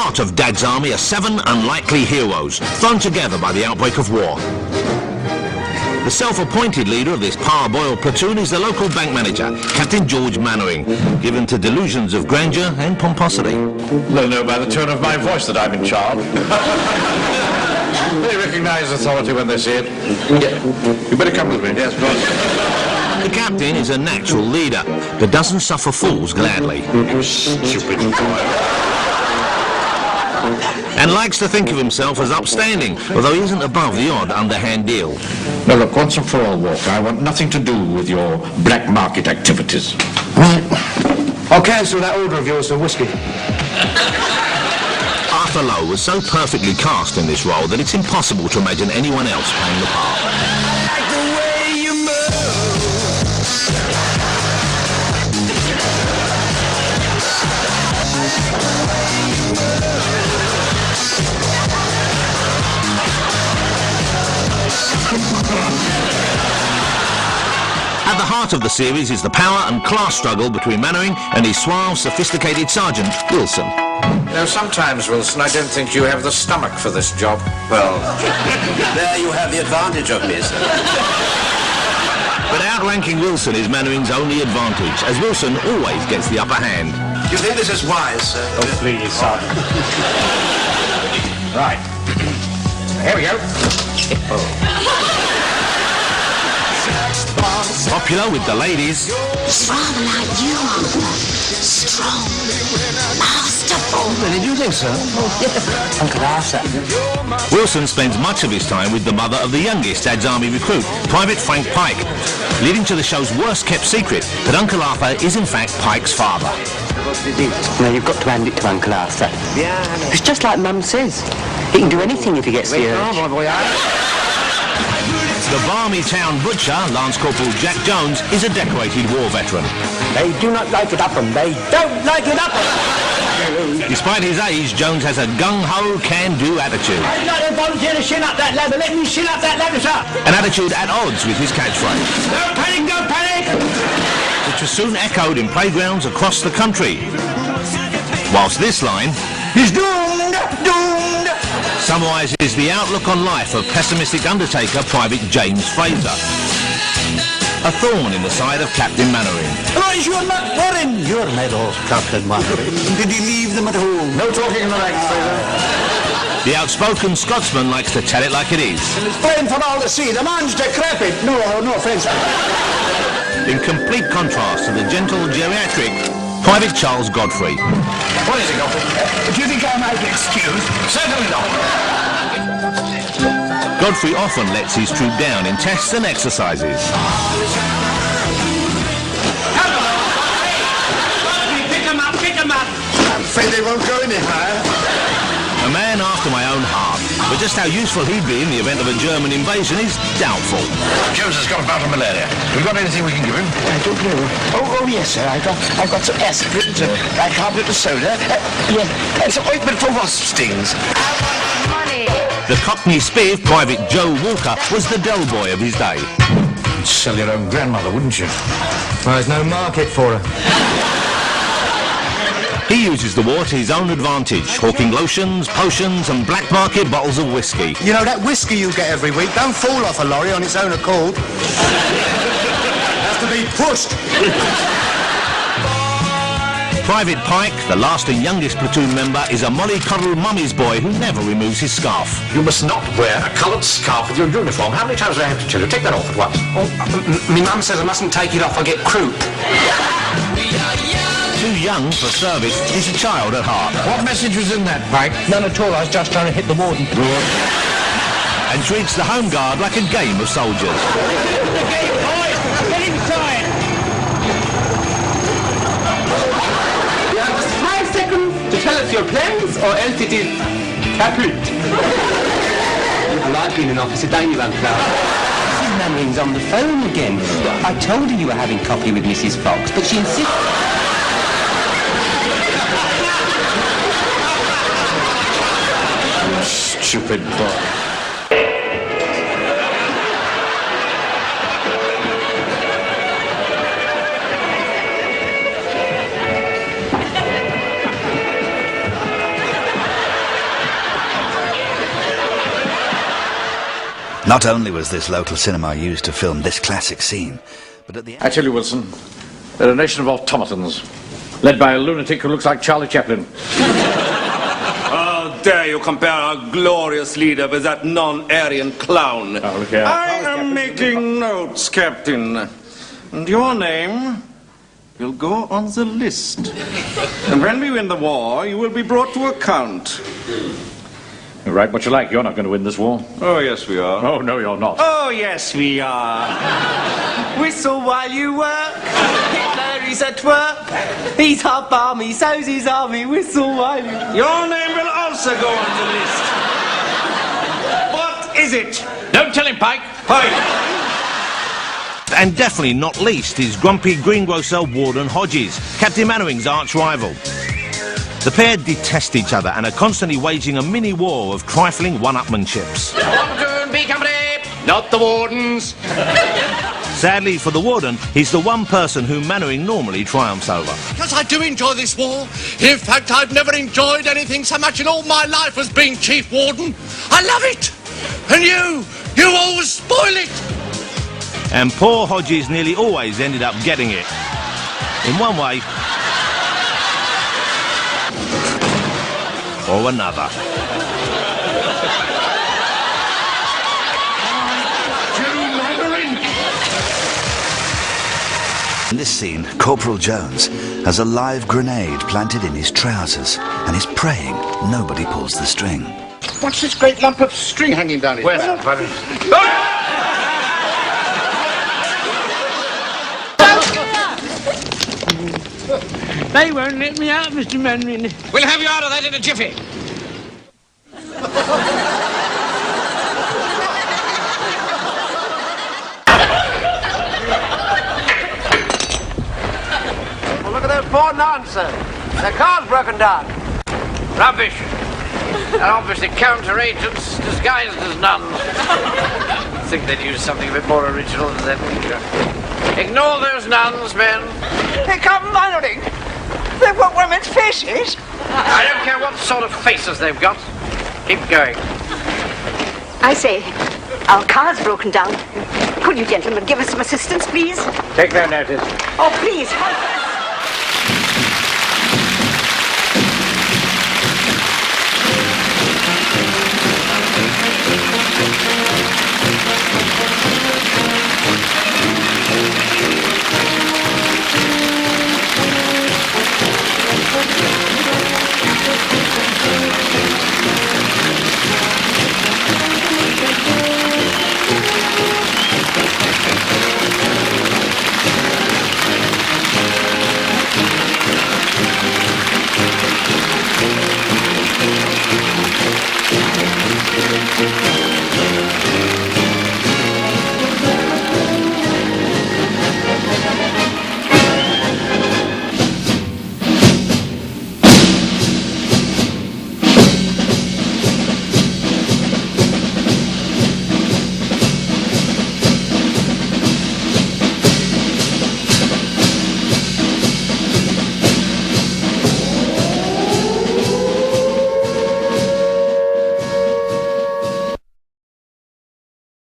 heart of Dad's army are 7 unlikely heroes, thrown together by the outbreak of war. The self-appointed leader of this parboiled platoon is the local bank manager, Captain George Mannering, given to delusions of grandeur and pomposity. They'll know by the tone of my voice that I'm in charge. They recognise authority when they see it. Yeah. You better come with me. Yes, boss. The captain is a natural leader, but doesn't suffer fools gladly. You stupid boy. And likes to think of himself as upstanding, although he isn't above the odd underhand deal. Now look, once and for all, Walker, I want nothing to do with your black market activities. Right. I'll cancel that order of yours for whiskey. Arthur Lowe was so perfectly cast in this role that it's impossible to imagine anyone else playing the part. At the heart of the series is the power and class struggle between Mannering and his suave, sophisticated sergeant, Wilson. Now, sometimes, Wilson, I don't think you have the stomach for this job. Well, there you have the advantage of me, sir. But outranking Wilson is Mannering's only advantage, as Wilson always gets the upper hand. Do you think this is wise, sir? Oh, please, Sergeant. Right. Here we go. Popular with the ladies. He's rather like you, Arthur. Strong, masterful. Really, do you think so? Uncle Arthur. Wilson spends much of his time with the mother of the youngest Dad's Army recruit, Private Frank Pike, leading to the show's worst-kept secret that Uncle Arthur is in fact Pike's father. Now, you've got to hand it to Uncle Arthur. Yeah. It's just like Mum says. He can do anything if he gets the urge. The Barmy Town butcher, Lance Corporal Jack Jones, is a decorated war veteran. They do not like it Upham. They don't like it Upham. Despite his age, Jones has a gung-ho, can-do attitude. I'd like to volunteer to shin up that ladder. Let me shin up that ladder, sir. An attitude at odds with his catchphrase, No panic, no panic. which was soon echoed in playgrounds across the country. Whilst this line He's doomed, doomed. summarises the outlook on life of pessimistic undertaker Private James Fraser. A thorn in the side of Captain Mannering. Why is your not wearing your medals, Captain Mannering? Did he leave them at home? No talking in the ranks, Fraser. The outspoken Scotsman likes to tell it like it is. It's plain for all to see. The man's decrepit. No offence. In complete contrast to the gentle geriatric Private Charles Godfrey. What is it, Godfrey? Do you think I might be excused? Certainly not. Godfrey often lets his troop down in tests and exercises. Pick him up, pick him up. I'm afraid they won't go any higher. A man after my own heart, but just how useful he'd be in the event of a German invasion is doubtful. Jones has got a bout of malaria. Have we got anything we can give him? I don't know. Oh, yes, sir. I've got some aspirin, bicarbonate of soda. Yes, and some ointment for wasp stings. The Cockney spiff, Private Joe Walker, was the dull boy of his day. You'd sell your own grandmother, wouldn't you? Well, there's no market for her. He uses the war to his own advantage, hawking lotions, potions and black market bottles of whiskey. You know, that whiskey you get every week don't fall off a lorry on its own accord. It has to be pushed. Private Pike, the last and youngest platoon member, is a mollycoddle mummy's boy who never removes his scarf. You must not wear a coloured scarf with your uniform. How many times do I have to tell you? Take that off at once. My mum says I mustn't take it off, I get croup. Too young for service, he's a child at heart. What message was in that, Pike? None at all, I was just trying to hit the warden. And treats the home guard like a game of soldiers. Get inside! You have just 5 seconds to tell us your plans, or else it is kaput. I like being an officer, don't you, Uncle Arthur? Mrs. Mannering's on the phone again. I told her you were having coffee with Mrs. Fox, but she insisted... Stupid boy. Not only was this local cinema used to film this classic scene, but at the end... I tell you, Wilson, they're a nation of automatons, led by a lunatic who looks like Charlie Chaplin. How dare you compare our glorious leader with that non-Aryan clown? Oh, look here. I am making notes, Captain. And your name will go on the list. And when we win the war, you will be brought to account. You write what you like, you're not going to win this war. Oh, yes, we are. Oh, no, you're not. Oh, yes, we are. Whistle while you work. Hitler is at work. He's our balmy, so's his army. Whistle while you... Your name will also go on the list. What is it? Don't tell him, Pike. Pike. And definitely not least his grumpy greengrocer Warden Hodges, Captain Mannering's arch-rival. The pair detest each other and are constantly waging a mini-war of trifling one-upmanships. Warden, B Company, not the Wardens. Sadly for the Warden, he's the one person whom Mannering normally triumphs over. Because I do enjoy this war. In fact, I've never enjoyed anything so much in all my life as being Chief Warden. I love it. And you always spoil it. And poor Hodges nearly always ended up getting it. In one way or another. In this scene, Corporal Jones has a live grenade planted in his trousers and is praying nobody pulls the string. What's this great lump of string hanging down his back? They won't let me out, Mr. Mannering. We'll have you out of that in a jiffy. Well, look at those poor nonsense. Their car's broken down. Rubbish. They're obviously counter-agents disguised as nuns. I think they'd use something a bit more original than that. Ignore those nuns, men. They come Mannering. They've got women's faces. I don't care what sort of faces they've got. Keep going. I say, our car's broken down. Could you gentlemen give us some assistance, please? Take no notice. Oh, please, help us.